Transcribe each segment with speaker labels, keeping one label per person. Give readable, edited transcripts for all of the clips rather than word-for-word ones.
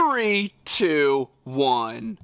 Speaker 1: 3, 2, 1.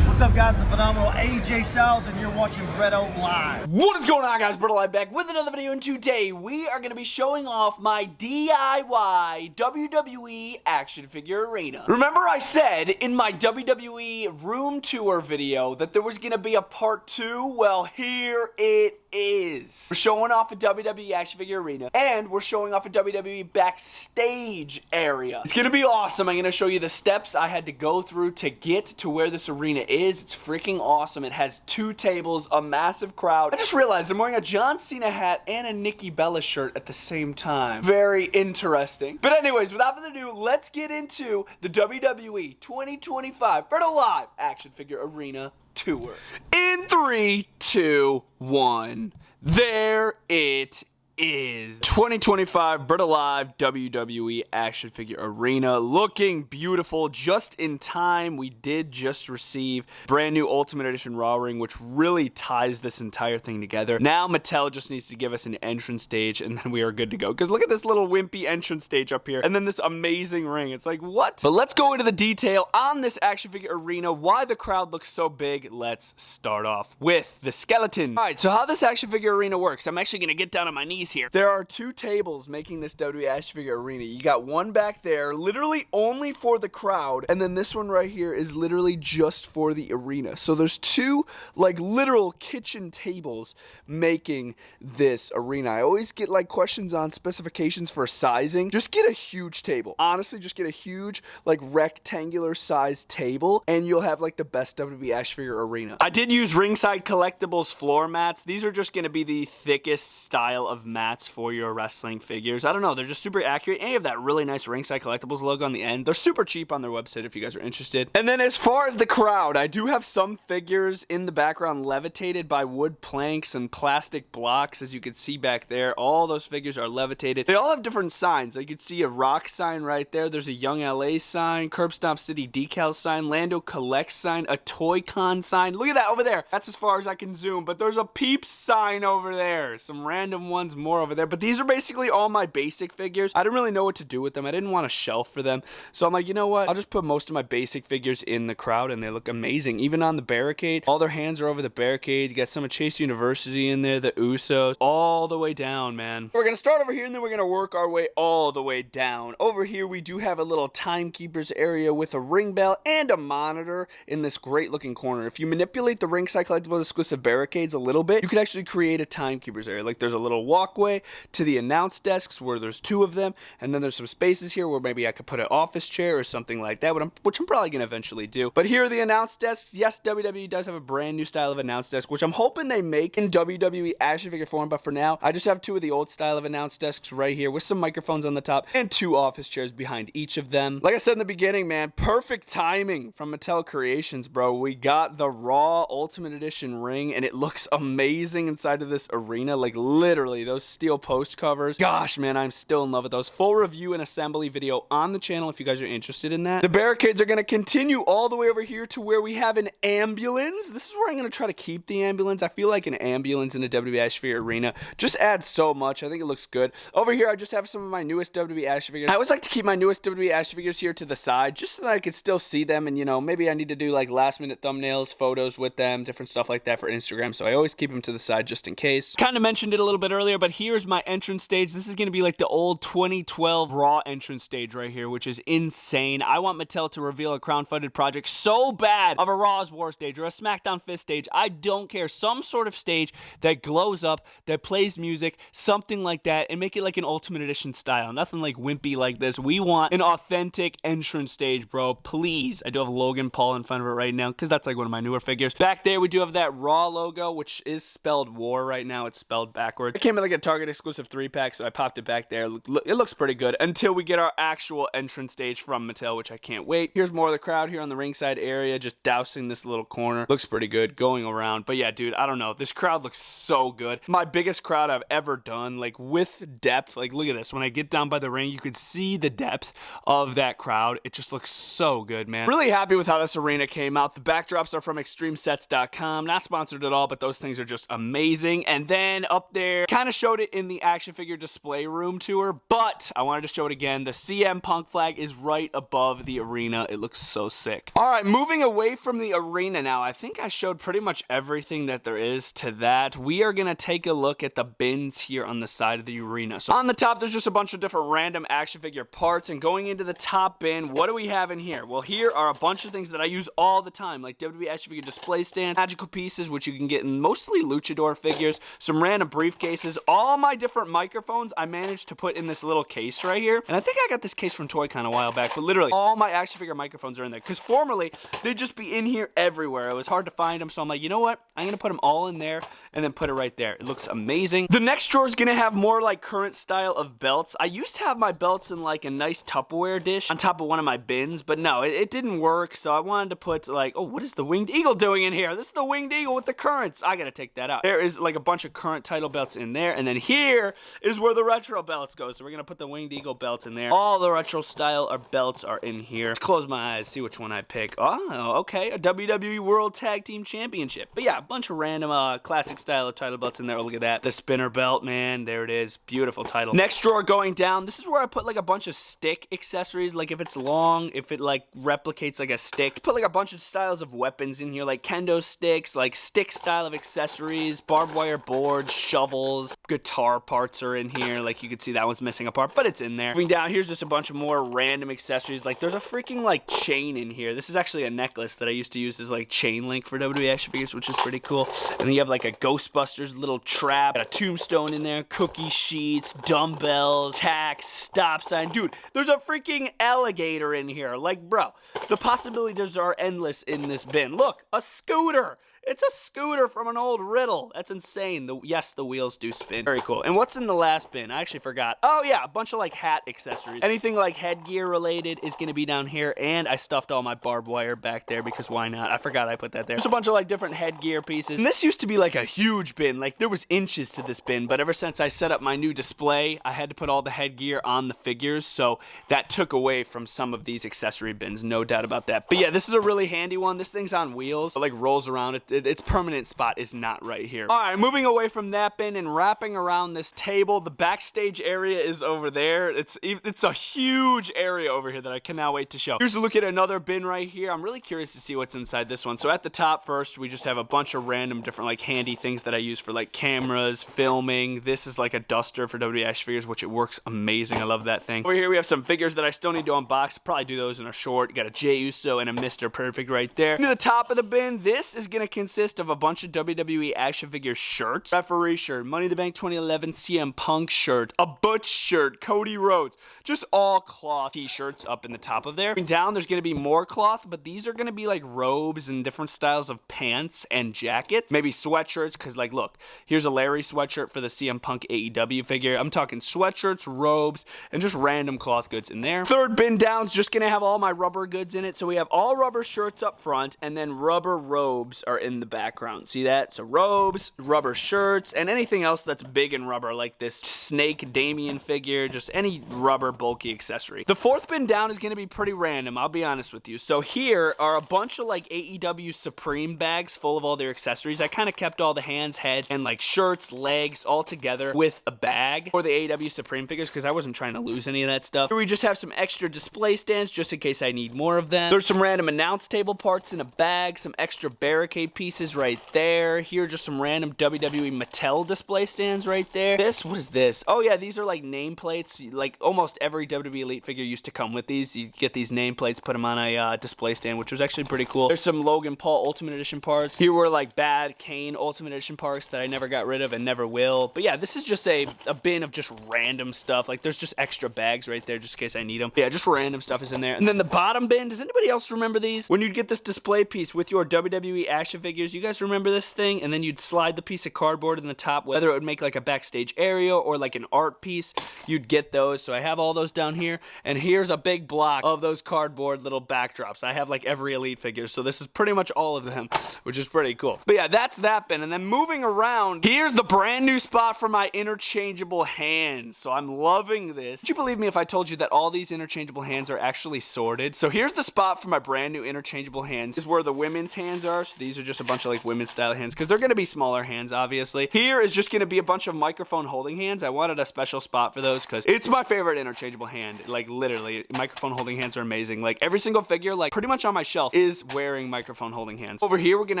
Speaker 2: What's up, guys? The phenomenal AJ Styles, and you're watching Bretto Live.
Speaker 1: What is going on, guys? Bretto Live back with another video, and today we are going to be showing off my DIY WWE action figure arena. Remember I said in my WWE room tour video that there was going to be a part 2? Well, here it is. We're showing off a WWE action figure arena, and we're showing off a WWE backstage area. It's gonna be awesome. I'm gonna show you the steps I had to go through to get to where this arena is. It's freaking awesome. It has 2 tables, a massive crowd. I just realized I'm wearing a John Cena hat and a Nikki Bella shirt at the same time. Very interesting. But anyways, without further ado, let's get into the WWE 2025 Bretto Live action figure arena tour. In 3, 2, 1. There it is. 2025 Bretto Live WWE action figure arena, looking beautiful, just in time. We did just receive brand new Ultimate Edition Raw ring, which really ties this entire thing together. Now Mattel just needs to give us an entrance stage, and then we are good to go. Because look at this little wimpy entrance stage up here, and then this amazing ring. It's like, what? But let's go into the detail on this action figure arena, why the crowd looks so big. Let's start off with the skeleton. All right, so how this action figure arena works, I'm actually gonna get down on my knees here. There are 2 tables making this WWE action figure arena. You got one back there, literally only for the crowd, and then this one right here is literally just for the arena. So there's 2 like literal kitchen tables making this arena. I always get like questions on specifications for sizing. Just get a huge table. Honestly, just get a huge like rectangular size table, and you'll have like the best WWE action figure arena. I did use Ringside Collectibles floor mats. These are just going to be the thickest style of mats for your wrestling figures. I don't know, they're just super accurate, and you have that really nice Ringside Collectibles logo on the end. They're super cheap on their website if you guys are interested. And then as far as the crowd, I do have some figures in the background levitated by wood planks and plastic blocks, as you can see back there. All those figures are levitated. They all have different signs. You can see a Rock sign right there. There's a Young LA sign, Curb Stomp City decal sign, Lando Collects sign, a Toy Con sign. Look at that over there. That's as far as I can zoom, but there's a Peeps sign over there. Some random ones more over there, but these are basically all my basic figures. I didn't really know what to do with them. I didn't want a shelf for them, so I'm like, you know what, I'll just put most of my basic figures in the crowd, and they look amazing. Even on the barricade, all their hands are over the barricade. You got some of Chase University in there, the Usos, all the way down, man. We're gonna start over here, and then we're gonna work our way all the way down. Over here we do have a little timekeepers area with a ring bell and a monitor in this great looking corner. If you manipulate the Ringside Collectibles exclusive barricades a little bit, you could actually create a timekeepers area. Like there's a little walkway to the announce desks where there's 2 of them, and then there's some spaces here where maybe I could put an office chair or something like that, which I'm probably gonna eventually do. But here are the announce desks. Yes, WWE does have a brand new style of announce desk, which I'm hoping they make in WWE action figure form, but for now I just have 2 of the old style of announce desks right here with some microphones on the top and 2 office chairs behind each of them. Like I said in the beginning, man, perfect timing from Mattel Creations, bro. We got the Raw Ultimate Edition ring, and it looks amazing inside of this arena. Like literally those steel post covers, gosh man, I'm still in love with those. Full review and assembly video on the channel if you guys are interested in that. The barricades are going to continue all the way over here to where we have an ambulance. This is where I'm going to try to keep the ambulance. I feel like an ambulance in a WWE action figure arena just adds so much. I think it looks good. Over here I just have some of my newest WWE action figures. I always like to keep my newest WWE action figures here to the side just so that I could still see them, and you know, maybe I need to do like last minute thumbnails, photos with them, different stuff like that for Instagram, so I always keep them to the side just in case. Kind of mentioned it a little bit earlier, but here's my entrance stage. This is going to be like the old 2012 Raw entrance stage right here, which is insane. I want Mattel to reveal a crowdfunded project so bad of a Raw's War stage or a SmackDown Fist stage. I don't care. Some sort of stage that glows up, that plays music, something like that, and make it like an Ultimate Edition style. Nothing like wimpy like this. We want an authentic entrance stage, bro. Please. I do have Logan Paul in front of it right now because that's like one of my newer figures. Back there, we do have that Raw logo, which is spelled War right now. It's spelled backwards. It came in like a Target exclusive 3-pack, so I popped it back there. It looks pretty good until we get our actual entrance stage from Mattel, which I can't wait. Here's more of the crowd here on the ringside area, just dousing this little corner. Looks pretty good going around. But yeah, dude, I don't know. This crowd looks so good. My biggest crowd I've ever done, like with depth. Like, look at this. When I get down by the ring, you could see the depth of that crowd. It just looks so good, man. Really happy with how this arena came out. The backdrops are from extremesets.com. Not sponsored at all, but those things are just amazing. And then up there, kind of showed it in the action figure display room tour, but I wanted to show it again. The CM Punk flag is right above the arena. It looks so sick. All right, moving away from the arena now. I think I showed pretty much everything that there is to that. We are going to take a look at the bins here on the side of the arena. So on the top, there's just a bunch of different random action figure parts, and going into the top bin, what do we have in here? Well, here are a bunch of things that I use all the time, like WWE action figure display stands, magical pieces, which you can get in mostly luchador figures, some random briefcases, all my different microphones I managed to put in this little case right here. And I think I got this case from Toy-Con a while back, but literally all my action figure microphones are in there, because formerly they'd just be in here everywhere. It was hard to find them, so I'm like, you know what? I'm gonna put them all in there and then put it right there. It looks amazing. The next drawer is gonna have more like current style of belts. I used to have my belts in like a nice Tupperware dish on top of one of my bins, but no, it didn't work, so I wanted to put like, oh, what is the Winged Eagle doing in here? This is the Winged Eagle with the currents. I gotta take that out. There is like a bunch of current title belts in there, and then here is where the retro belts go, so we're gonna put the Winged Eagle belt in there. All the retro style belts are in here. Let's close my eyes, see which one I pick. Oh, okay, a WWE World Tag Team Championship. But yeah, a bunch of random classic style of title belts in there. Oh, look at that. The spinner belt, man, there it is. Beautiful title. Next drawer going down, this is where I put like a bunch of stick accessories, like if it's long, if it like replicates like a stick. Put like a bunch of styles of weapons in here, like kendo sticks, like stick style of accessories, barbed wire boards, shovels, guitar parts are in here. Like you can see that one's missing a part, but it's in there. Moving down, here's just a bunch of more random accessories. Like there's a freaking like chain in here. This is actually a necklace that I used to use as like chain link for WWE action figures, which is pretty cool. And then you have like a Ghostbusters little trap, got a tombstone in there, cookie sheets, dumbbells, tacks, stop sign. Dude, there's a freaking alligator in here. Like, bro, the possibilities are endless in this bin. Look, a scooter. It's a scooter from an old Riddle. That's insane. Yes, the wheels do spin. Very cool. And what's in the last bin? I actually forgot. Oh, yeah, a bunch of, like, hat accessories. Anything, like, headgear related is going to be down here. And I stuffed all my barbed wire back there because why not? I forgot I put that there. There's a bunch of, like, different headgear pieces. And this used to be, like, a huge bin. Like, there was inches to this bin. But ever since I set up my new display, I had to put all the headgear on the figures. So that took away from some of these accessory bins. No doubt about that. But, yeah, this is a really handy one. This thing's on wheels. It, like, rolls around. Its permanent spot is not right here. All right, moving away from that bin and wrapping around this table, the backstage area is over there. It's a huge area over here that I cannot wait to show. Here's a look at another bin right here. I'm really curious to see what's inside this one. So at the top first, we just have a bunch of random different like handy things that I use for like cameras, filming. This is like a duster for WWE action figures, which it works amazing. I love that thing. Over here we have some figures that I still need to unbox. Probably do those in a short. You got a Jey Uso and a Mr. Perfect right there. To the top of the bin, this is gonna consist of a bunch of WWE action figure shirts, referee shirt, Money in the Bank 2011 CM Punk shirt, a Butch shirt, Cody Rhodes, just all cloth t-shirts up in the top of there. Down there's going to be more cloth, but these are going to be like robes and different styles of pants and jackets, maybe sweatshirts, because like look, here's a Larry sweatshirt for the CM Punk AEW figure. I'm talking sweatshirts, robes, and just random cloth goods in there. Third bin down's just going to have all my rubber goods in it, so we have all rubber shirts up front, and then rubber robes are in the background. See that? So robes, rubber shirts, and anything else that's big in rubber, like this Snake Damien figure, just any rubber bulky accessory. The fourth bin down is going to be pretty random, I'll be honest with you. So here are a bunch of like AEW Supreme bags full of all their accessories. I kind of kept all the hands, heads, and like shirts, legs all together with a bag for the AEW Supreme figures because I wasn't trying to lose any of that stuff. Here we just have some extra display stands just in case I need more of them. There's some random announce table parts in a bag, some extra barricade pieces right there. Here are just some random WWE Mattel display stands right there. What is this? Oh yeah, these are like nameplates. Like almost every WWE Elite figure used to come with these. You get these nameplates, put them on a display stand, which was actually pretty cool. There's some Logan Paul Ultimate Edition parts. Here were like bad Kane Ultimate Edition parts that I never got rid of and never will. But yeah, this is just a bin of just random stuff. Like there's just extra bags right there just in case I need them. Yeah, just random stuff is in there. And then the bottom bin, does anybody else remember these? When you'd get this display piece with your WWE action figure figures. You guys remember this thing? And then you'd slide the piece of cardboard in the top, whether it would make like a backstage area or like an art piece, you'd get those. So I have all those down here, and here's a big block of those cardboard little backdrops. I have like every Elite figure, so this is pretty much all of them, which is pretty cool. But yeah, that's that bin. And then moving around, here's the brand new spot for my interchangeable hands. So I'm loving this. Would you believe me if I told you that all these interchangeable hands are actually sorted? So here's the spot for my brand new interchangeable hands. This is where the women's hands are. So these are just a bunch of like women's style hands, because they're going to be smaller hands, obviously. Here is just going to be a bunch of microphone holding hands. I wanted a special spot for those because it's my favorite interchangeable hand. Like literally, microphone holding hands are amazing. Like every single figure, like pretty much on my shelf, is wearing microphone holding hands. Over here, we're going to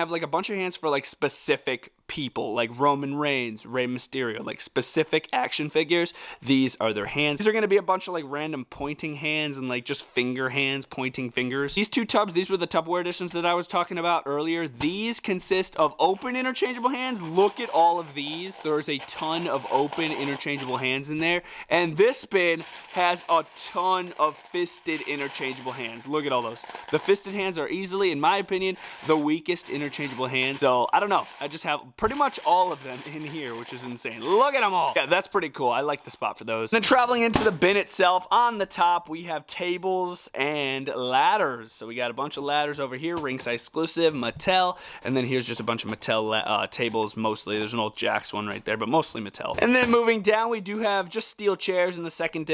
Speaker 1: have like a bunch of hands for like specific people, like Roman Reigns, Rey Mysterio, like specific action figures. These are their hands. These are going to be a bunch of like random pointing hands and like just finger hands, pointing fingers. These two tubs, these were the Tupperware editions that I was talking about earlier. These consist of open interchangeable hands. Look at all of these. There's a ton of open interchangeable hands in there. And this bin has a ton of fisted interchangeable hands. Look at all those. The fisted hands are easily, in my opinion, the weakest interchangeable hands. So I don't know. I just have pretty much all of them in here, which is insane. Look at them all. Yeah, that's pretty cool. I like the spot for those. Then traveling into the bin itself, on the top, we have tables and ladders. So we got a bunch of ladders over here, Ringside exclusive, Mattel, and then here's just a bunch of Mattel tables mostly. There's an old Jax one right there, but mostly Mattel. And then moving down, we do have just steel chairs in the second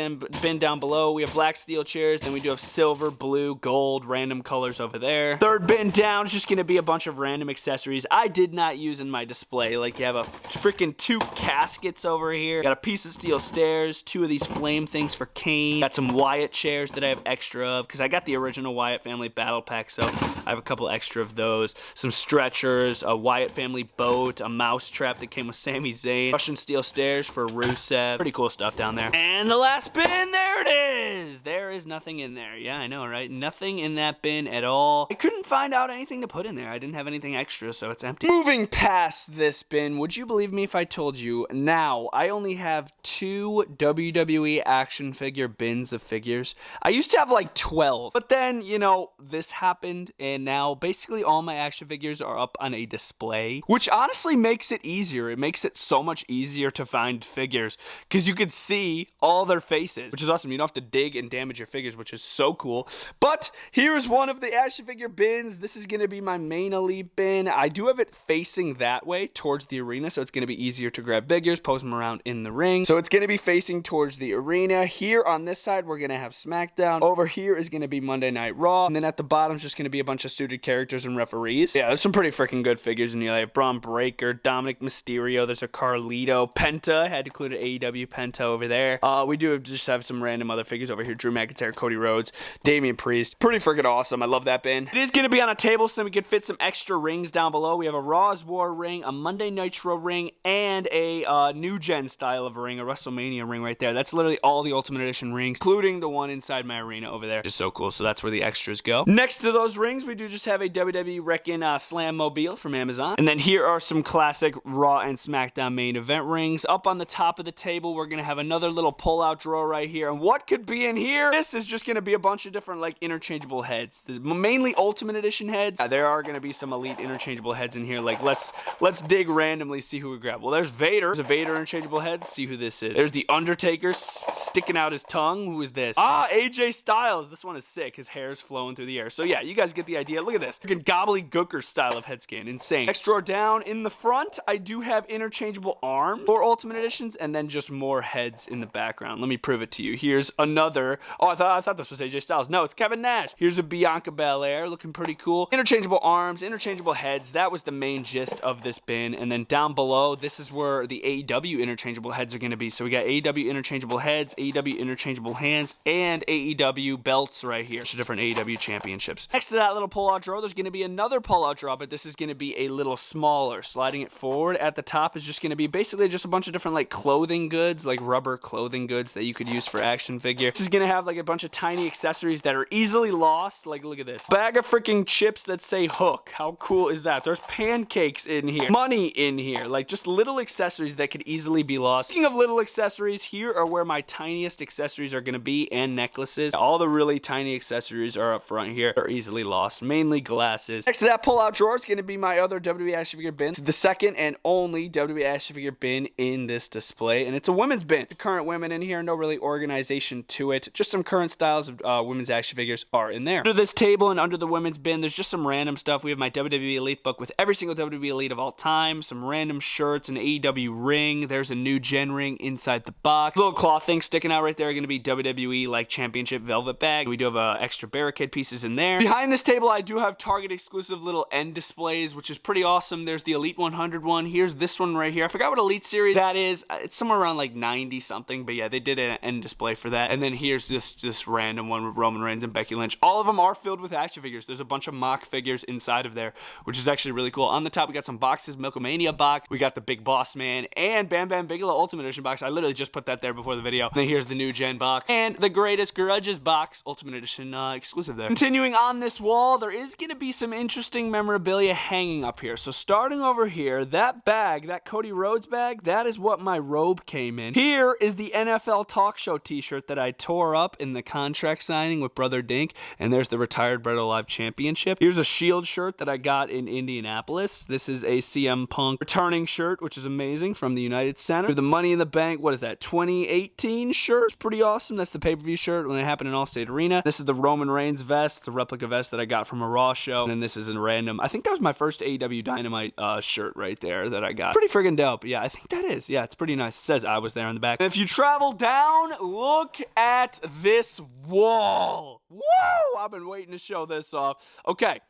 Speaker 1: bin down below. We have black steel chairs, then we do have silver, blue, gold, random colors over there. Third bin down is just gonna be a bunch of random accessories I did not use in my display. Like you have a freaking 2 caskets over here. Got a piece of steel stairs, 2 of these flame things for Kane. Got some Wyatt chairs that I have extra of, because I got the original Wyatt family battle pack, so I have a couple extra of those. Some stretchers, a Wyatt family boat, a mouse trap that came with Sami Zayn, Russian steel stairs for Rusev. Pretty cool stuff down there. And the last bin, there it is! There is nothing in there. Yeah, I know, right? Nothing in that bin at all. I couldn't find out anything to put in there. I didn't have anything extra, so it's empty. Moving past this bin, would you believe me if I told you now I only have 2 WWE action figure bins of figures? I used to have like 12, but then, you know, this happened, and now basically all my action figures are up on a display, which honestly makes it easier. It makes it so much easier to find figures, because you could see all their faces, which is awesome. You don't have to dig and damage your figures, which is so cool. But here's one of the action figure bins. This is going to be my main Elite bin. I do have it facing that way towards the arena, so it's going to be easier to grab figures, pose them around in the ring. So it's going to be facing towards the arena. Here on this side, we're going to have SmackDown. Over here is going to be Monday Night Raw. And then at the bottom is just going to be a bunch of suited characters and referees. Yeah, there's some pretty freaking good figures in here. Like Braun Breaker, Dominic Mysterio, there's a Carlito, Penta. I had to include an AEW Penta over there. We do just have some random other figures over here. Drew McIntyre, Cody Rhodes, Damian Priest. Pretty freaking awesome. I love that bin. It is going to be on a table, so we can fit some extra rings down below. We have a Raw's War ring, a Monday Nitro ring, and a new gen style of ring, a WrestleMania ring right there. That's literally all the Ultimate Edition rings, including the one inside my arena over there. Just so cool. So that's where the extras go. Next to those rings, we do just have a WWE Wreckin' Slam Mobile from Amazon. And then here are some classic Raw and SmackDown main event rings. Up on the top of the table, we're going to have another little pull-out drawer right here. And what could be in here? This is just going to be a bunch of different, like, interchangeable heads. Mainly Ultimate Edition heads. There are going to be some Elite interchangeable heads in here. Like, let's dig randomly, see who we grab. Well, there's Vader. There's a Vader interchangeable head. See who this is. There's the Undertaker sticking out his tongue. Who is this? AJ Styles. This one is sick. His hair is flowing through the air. So yeah, you guys get the idea. Look at this. Freaking gobbledygooker style of head scan. Insane. Next drawer down in the front, I do have interchangeable arms for Ultimate Editions, and then just more heads in the background. Let me prove it to you. Here's another. Oh, I thought this was AJ Styles. No, it's Kevin Nash. Here's a Bianca Belair, looking pretty cool. Interchangeable arms, interchangeable heads. That was the main gist of this bin. And then down below, this is where the AEW interchangeable heads are going to be. So we got AEW interchangeable heads, AEW interchangeable hands, and AEW belts right here. So different AEW championships. Next to that little pull-out drawer, there's going to be another pull-out drawer, but this is going to be a little smaller. Sliding it forward at the top is just going to be basically just a bunch of different like clothing goods, like rubber clothing goods that you could use for action figure. This is going to have like a bunch of tiny accessories that are easily lost. Like look at this. Bag of freaking chips that say Hook. How cool is that? There's pancakes in here. here. Money in here, like just little accessories that could easily be lost. Speaking of little accessories, here are where my tiniest accessories are going to be, and necklaces. All the really tiny accessories are up front here, are easily lost, mainly glasses. Next to that pull-out drawer is going to be my other WWE action figure bin. It's the second and only WWE action figure bin in this display, and it's a women's bin. The current women in here, no really organization to it. Just some current styles of women's action figures are in there. Under this table and under the women's bin, there's just some random stuff. We have my WWE Elite book with every single WWE Elite of all time, some random shirts, an AEW ring. There's a new Gen ring inside the box. Little cloth thing sticking out right there, going to be WWE like championship velvet bag. We do have extra barricade pieces in there. Behind this table, I do have Target exclusive little end displays, which is pretty awesome. There's the Elite 100 one. Here's this one right here. I forgot what Elite series that is. It's somewhere around like 90 something, but yeah, they did an end display for that. And then here's this random one with Roman Reigns and Becky Lynch. All of them are filled with action figures. There's a bunch of mock figures inside of there, which is actually really cool. On the top, we got some boxes, Milkomania box. We got the Big Boss Man and Bam Bam Bigelow Ultimate Edition box. I literally just put that there before the video. And then here's the new Gen box and the Greatest Grudges box, Ultimate Edition exclusive there. Continuing on this wall, there is going to be some interesting memorabilia hanging up here. So starting over here, that bag, that Cody Rhodes bag, that is what my robe came in. Here is the NFL Talk Show t-shirt that I tore up in the contract signing with Brother Dink, and there's the retired Bretto Live Championship. Here's a Shield shirt that I got in Indianapolis. This is a CM Punk returning shirt, which is amazing, from the United Center. The Money in the Bank, what is that, 2018 shirt? It's pretty awesome. That's the pay-per-view shirt when it happened in Allstate Arena. This is the Roman Reigns vest. It's a replica vest that I got from a Raw show. And then this is a random, I think that was my first AEW Dynamite shirt right there that I got. Pretty friggin' dope. Yeah, I think that is. Yeah, it's pretty nice. It says I was there on the back. And if you travel down, look at this wall. Whoa! I've been waiting to show this off. Okay.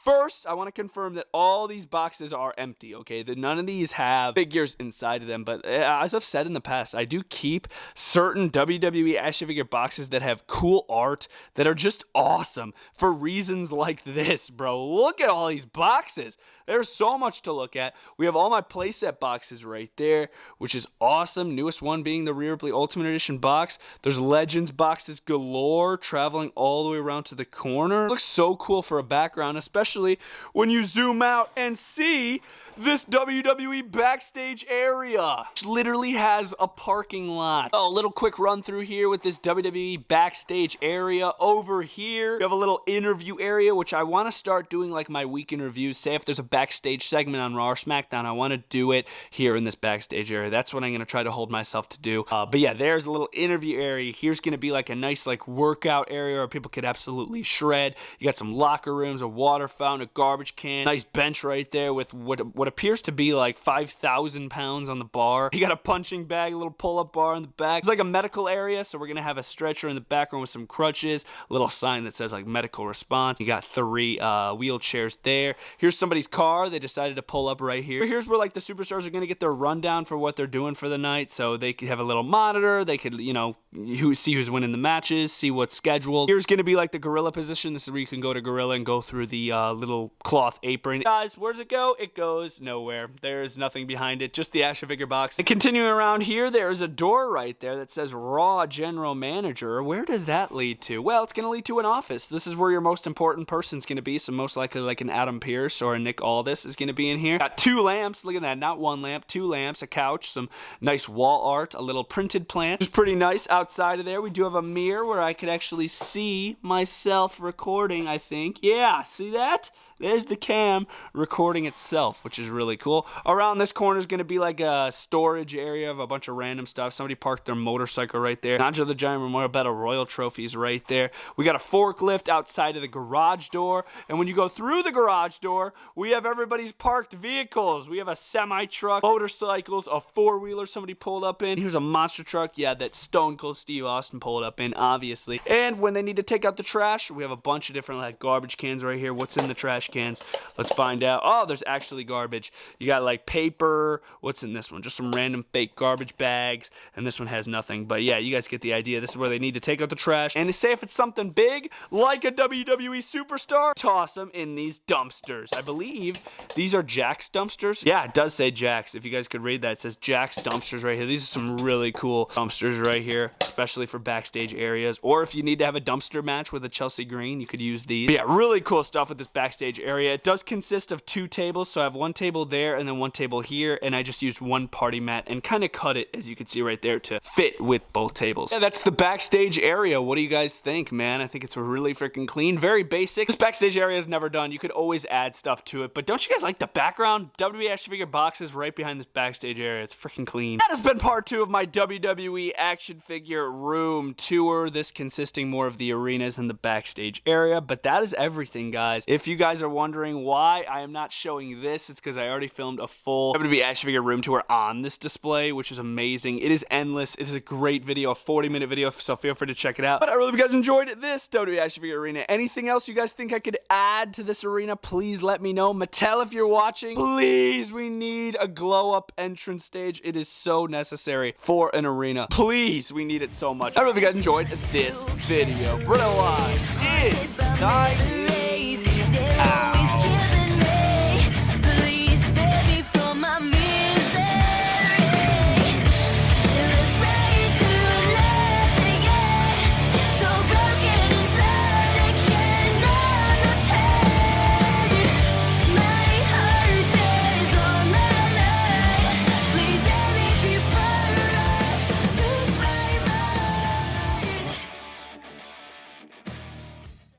Speaker 1: First, I want to confirm that all these boxes are empty, okay? That none of these have figures inside of them, but as I've said in the past, I do keep certain WWE action figure boxes that have cool art that are just awesome for reasons like this, bro. Look at all these boxes. There's so much to look at. We have all my playset boxes right there, which is awesome. Newest one being the Rhea Ripley Ultimate Edition box. There's Legends boxes galore traveling all the way around to the corner. Looks so cool for a background, especially when you zoom out and see this WWE backstage area, which literally has a parking lot. Oh, a little quick run through here with this WWE backstage area. Over here, we have a little interview area, which I want to start doing like my weekend reviews. Say if there's a backstage segment on Raw or SmackDown, I want to do it here in this backstage area. That's what I'm going to try to hold myself to do. But yeah, there's a little interview area. Here's going to be like a nice like workout area where people could absolutely shred. You got some locker rooms, a water fountain, a garbage can, nice bench right there with what appears to be like 5,000 pounds on the bar. You got a punching bag, a little pull-up bar in the back. It's like a medical area, so we're gonna have a stretcher in the background with some crutches, a little sign that says like medical response. You got 3 wheelchairs there. Here's somebody's car. They decided to pull up right here. Here's where like the superstars are gonna get their rundown for what they're doing for the night, so they could have a little monitor. They could, you know, see who's winning the matches, see what's scheduled. Here's gonna be like the gorilla position. This is where you can go to gorilla and go through the little cloth apron. Guys, where does it go? It goes nowhere. There's nothing behind it, just the action figure box. And continuing around here, there's a door right there that says Raw General Manager. Where does that lead to? Well, it's going to lead to an office. This is where your most important person's going to be, so most likely like an Adam Pearce or a Nick Aldis is going to be in here. Got 2 lamps, look at that, not 1 lamp, 2 lamps, a couch, some nice wall art, a little printed plant, which is pretty nice. Outside of there, we do have a mirror where I could actually see myself recording, I think. Yeah, see that? There's the cam recording itself, which is really cool. Around this corner is going to be like a storage area of a bunch of random stuff. Somebody parked their motorcycle right there. Andre the Giant Memorial Battle Royal trophies right there. We got a forklift outside of the garage door. And when you go through the garage door, we have everybody's parked vehicles. We have a semi-truck, motorcycles, a 4-wheeler somebody pulled up in. Here's a monster truck, yeah, that Stone Cold Steve Austin pulled up in, obviously. And when they need to take out the trash, we have a bunch of different like garbage cans right here. What's in the trash cans? Let's find out. Oh, there's actually garbage. You got like paper. What's in this one? Just some random fake garbage bags. And this one has nothing. But yeah, you guys get the idea. This is where they need to take out the trash. And to say if it's something big, like a WWE superstar, toss them in these dumpsters. I believe these are Jack's dumpsters. Yeah, it does say Jack's. If you guys could read that, it says Jack's dumpsters right here. These are some really cool dumpsters right here, especially for backstage areas. Or if you need to have a dumpster match with a Chelsea Green, you could use these. But yeah, really cool stuff with this backstage area. It does consist of 2 tables, so I have 1 table there and then 1 table here, and I just used 1 party mat and kind of cut it, as you can see right there, to fit with both tables. Yeah, that's the backstage area. What do you guys think, man? I think it's really freaking clean, very basic. This backstage area is never done. You could always add stuff to it, but don't you guys like the background? WWE action figure boxes right behind this backstage area. It's freaking clean. That has been part 2 of my WWE action figure room tour, this consisting more of the arenas and the backstage area, but that is everything, guys. If you guys are wondering why I am not showing this, it's because I already filmed a full WWE action figure room tour on this display, which is amazing. It is endless. It is a great video, a 40-minute video, so feel free to check it out. But I really hope you guys enjoyed this WWE action figure arena. Anything else you guys think I could add to this arena, please let me know. Mattel, if you're watching, please, we need a glow-up entrance stage. It is so necessary for an arena. Please, we need it so much. I really hope you guys enjoyed this video. Bretto Live is signing